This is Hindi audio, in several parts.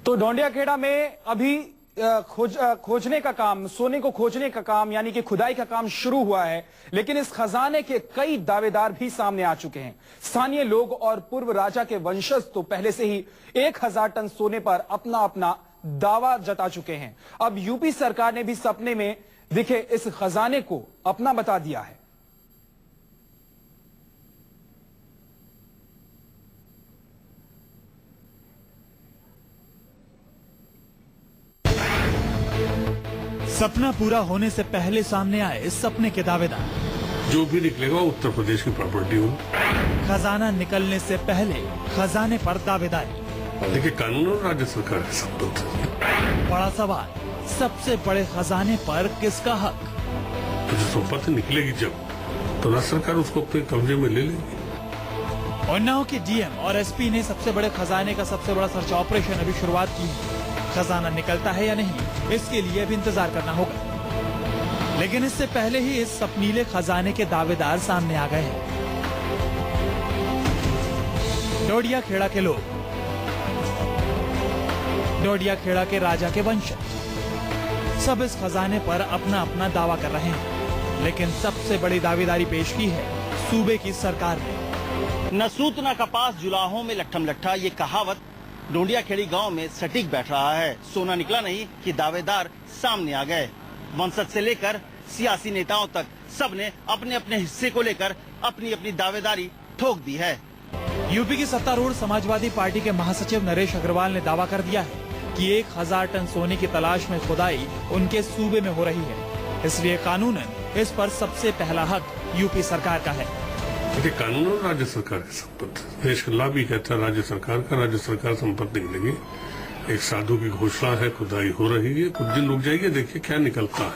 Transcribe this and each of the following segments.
तो डोंडियाखेड़ा में अभी खोजने का काम, सोने को खोजने का काम यानी कि खुदाई का काम शुरू हुआ है, लेकिन इस खजाने के कई दावेदार भी सामने आ चुके हैं। स्थानीय लोग और पूर्व राजा के वंशज तो पहले से ही 1000 टन सोने पर अपना अपना दावा जता चुके हैं। अब यूपी सरकार ने भी सपने में दिखे इस खजाने को अपना बता दिया है। सपना पूरा होने से पहले सामने आए इस सपने के दावेदार। जो भी निकलेगा उत्तर प्रदेश की प्रॉपर्टी होगी। खजाना निकलने से पहले खजाने पर दावेदारी। देखिए, कानून और राज्य सरकार के संपत्ति। बड़ा सवाल, सबसे बड़े खजाने पर किसका हक? तो जो संपत्ति निकलेगी जब, तो राज्य सरकार उसको अपने कब्जे में ले लेगी। उन्नाव के डीएम और एसपी ने सबसे बड़े खजाने का सबसे बड़ा सर्च ऑपरेशन अभी शुरुआत की है। खजाना निकलता है या नहीं, इसके लिए अब इंतजार करना होगा। लेकिन इससे पहले ही इस सपनीले खजाने के दावेदार सामने आ गए हैं। डोंडियाखेड़ा के लोग, डोंडियाखेड़ा के राजा के वंशज, सब इस खजाने पर अपना अपना दावा कर रहे हैं। लेकिन सबसे बड़ी दावेदारी पेश की है सूबे की सरकार ने। न सूत न कपास जुलाहों में लट्ठम लट्ठा, ये कहावत डोंडियाखेड़ी गांव में सटीक बैठ रहा है। सोना निकला नहीं कि दावेदार सामने आ गए। वंशज से लेकर सियासी नेताओं तक सबने अपने अपने हिस्से को लेकर अपनी अपनी दावेदारी ठोक दी है। यूपी की सत्तारूढ़ समाजवादी पार्टी के महासचिव नरेश अग्रवाल ने दावा कर दिया है कि 1000 टन सोने की तलाश में खुदाई उनके सूबे में हो रही है, इसलिए कानूनन इस पर सबसे पहला हक यूपी सरकार का है। देखिए, कानून और राज्य सरकार की संपत्ति। देश का लाभ भी कहता है राज्य सरकार का, राज्य सरकार संपत्ति निकलेगी। एक साधु की घोषणा है, खुदाई हो रही है, कुछ दिन रुक जाइए, देखिए क्या निकलता है।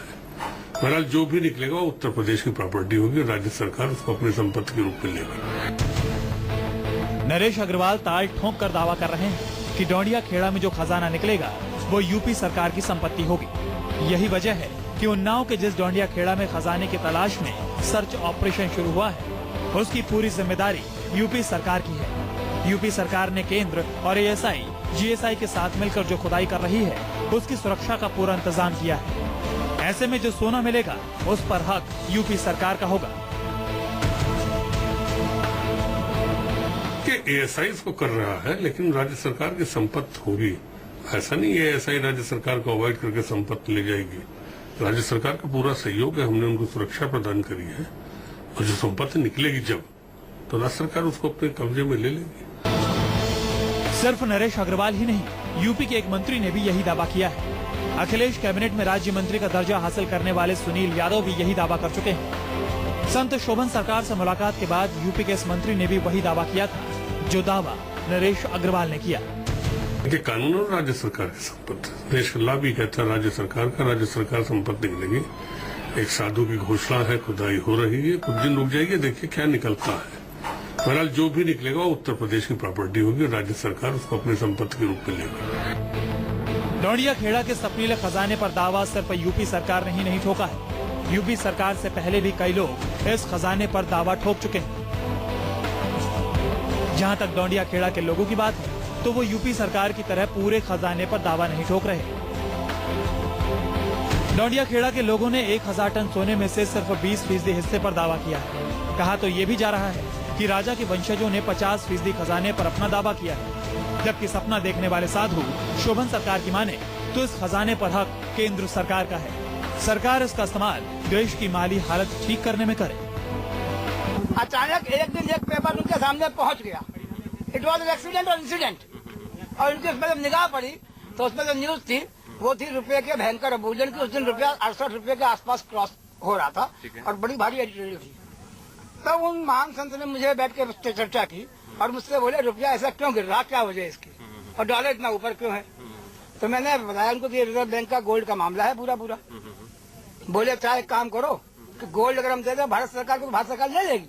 बहरहाल जो भी निकलेगा वो उत्तर प्रदेश की प्रॉपर्टी होगी, राज्य सरकार उसको अपनी संपत्ति के रूप में लेगी। नरेश अग्रवाल ताल ठोंक कर दावा कर रहे हैं कि डोंडियाखेड़ा में जो खजाना निकलेगा वो यूपी सरकार की संपत्ति होगी। यही वजह है कि उन्नाव के जिस डोंडियाखेड़ा में खजाने की तलाश में सर्च ऑपरेशन शुरू हुआ है, उसकी पूरी जिम्मेदारी यूपी सरकार की है। यूपी सरकार ने केंद्र और एएसआई, जीएसआई के साथ मिलकर जो खुदाई कर रही है, उसकी सुरक्षा का पूरा इंतजाम किया है। ऐसे में जो सोना मिलेगा उस पर हक यूपी सरकार का होगा। एएसआई इसको कर रहा है, लेकिन राज्य सरकार की संपत्ति होगी। ऐसा नहीं है एएसआई राज्य सरकार को अवॉइड करके संपत्ति ले जाएगी। राज्य सरकार का पूरा सहयोग है, हमने उनको सुरक्षा प्रदान करी है, और जो संपत्ति निकलेगी जब, तो राज्य सरकार उसको अपने कब्जे में ले लेगी। सिर्फ नरेश अग्रवाल ही नहीं, यूपी के एक मंत्री ने भी यही दावा किया है। अखिलेश कैबिनेट में राज्य मंत्री का दर्जा हासिल करने वाले सुनील यादव भी यही दावा कर चुके हैं। संत शोभन सरकार से मुलाकात के बाद यूपी के इस मंत्री ने भी वही दावा किया था जो दावा नरेश अग्रवाल ने किया। देखिए, कानून और राज्य सरकार की संपत्ति। देश का लाभ भी कहता है राज्य सरकार का, राज्य सरकार संपत्ति निकलेगी। एक साधु की घोषणा है, खुदाई हो रही है, कुछ दिन रुक जाइए, देखिए क्या निकलता है। बहरहाल जो भी निकलेगा वो उत्तर प्रदेश की प्रॉपर्टी होगी, राज्य सरकार उसको अपनी संपत्ति के रूप में लेगी। डोंडियाखेड़ा के सपनीले खजाने पर दावा सिर्फ यूपी सरकार ने ही नहीं ठोका है। यूपी सरकार से पहले भी कई लोग इस खजाने पर दावा ठोक चुके हैं। जहां तक डोंडियाखेड़ा के लोगों की बात है, तो वो यूपी सरकार की तरह पूरे खजाने पर दावा नहीं ठोक रहे। डोंडियाखेड़ा के लोगों ने 1000 टन सोने में से सिर्फ 20% हिस्से पर दावा किया है। कहा तो ये भी जा रहा है कि राजा के वंशजों ने 50% खजाने पर अपना दावा किया है। जबकि सपना देखने वाले साधु शोभन सरकार की माने तो इस खजाने पर हक केंद्र सरकार का है। सरकार इसका इस्तेमाल देश की माली हालत ठीक करने में करे। अचानक एक दिन एक पेपर उनके सामने पहुंच गया। इट वॉज एन एक्सीडेंट और इंसिडेंट, और उनकी उसमें जब निगाह पड़ी तो उसमें जो न्यूज थी वो थी रुपए के भयंकर अबूजन की। उस दिन रुपया 68 रुपए के आसपास क्रॉस हो रहा था और बड़ी भारी एडिटोरियल थी। तब तो उन महान संत ने मुझे बैठ के चर्चा की और मुझसे बोले रुपया ऐसा क्यों गिर रहा, क्या वजह इसकी, और डॉलर इतना ऊपर क्यों है। तो मैंने बताया उनको कि रिजर्व बैंक का गोल्ड का मामला है पूरा। बोले चाहे एक काम करो कि गोल्ड अगर हम दे दें भारत सरकार को, तो भारत सरकार ले लेगी।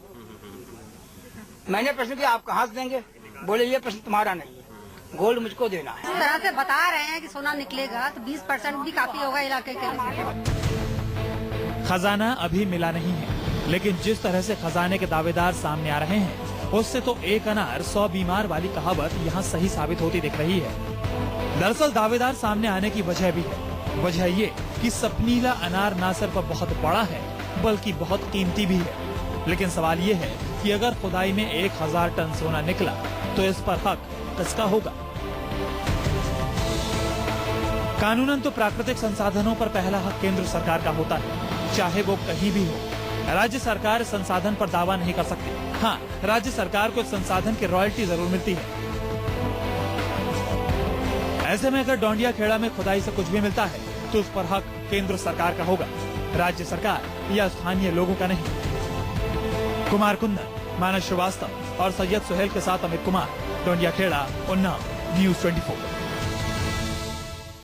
मैंने प्रश्न किया आप कहाँ से देंगे, बोले ये प्रश्न तुम्हारा नहीं है, गोल्ड मुझको देना है। इस तरह से बता रहे हैं कि सोना निकलेगा तो 20% भी काफी होगा इलाके के लिए। खजाना अभी मिला नहीं है, लेकिन जिस तरह से खजाने के दावेदार सामने आ रहे हैं, उससे तो एक अनार 100 बीमार वाली कहावत यहाँ सही साबित होती दिख रही है। दरअसल दावेदार सामने आने की वजह भी है। वजह ये कि सपनीला अनार न सिर्फ बहुत बड़ा है बल्कि बहुत कीमती भी है। लेकिन सवाल ये है कि अगर खुदाई में 1000 टन सोना निकला तो इस पर हक किसका होगा? कानूनन तो प्राकृतिक संसाधनों पर पहला हक केंद्र सरकार का होता है, चाहे वो कहीं भी हो। राज्य सरकार संसाधन पर दावा नहीं कर सकती। हाँ, राज्य सरकार को इस संसाधन की रॉयल्टी जरूर मिलती है। ऐसे में अगर डोंडिया खेड़ा में खुदाई से कुछ भी मिलता है तो उस पर हक केंद्र सरकार का होगा, राज्य सरकार या स्थानीय लोगों का नहीं। कुमार कुंदन, मानस श्रीवास्तव और सैयद सुहेल के साथ अमित कुमार, डोंडिया खेड़ा, उन्नाव, न्यूज़ 24।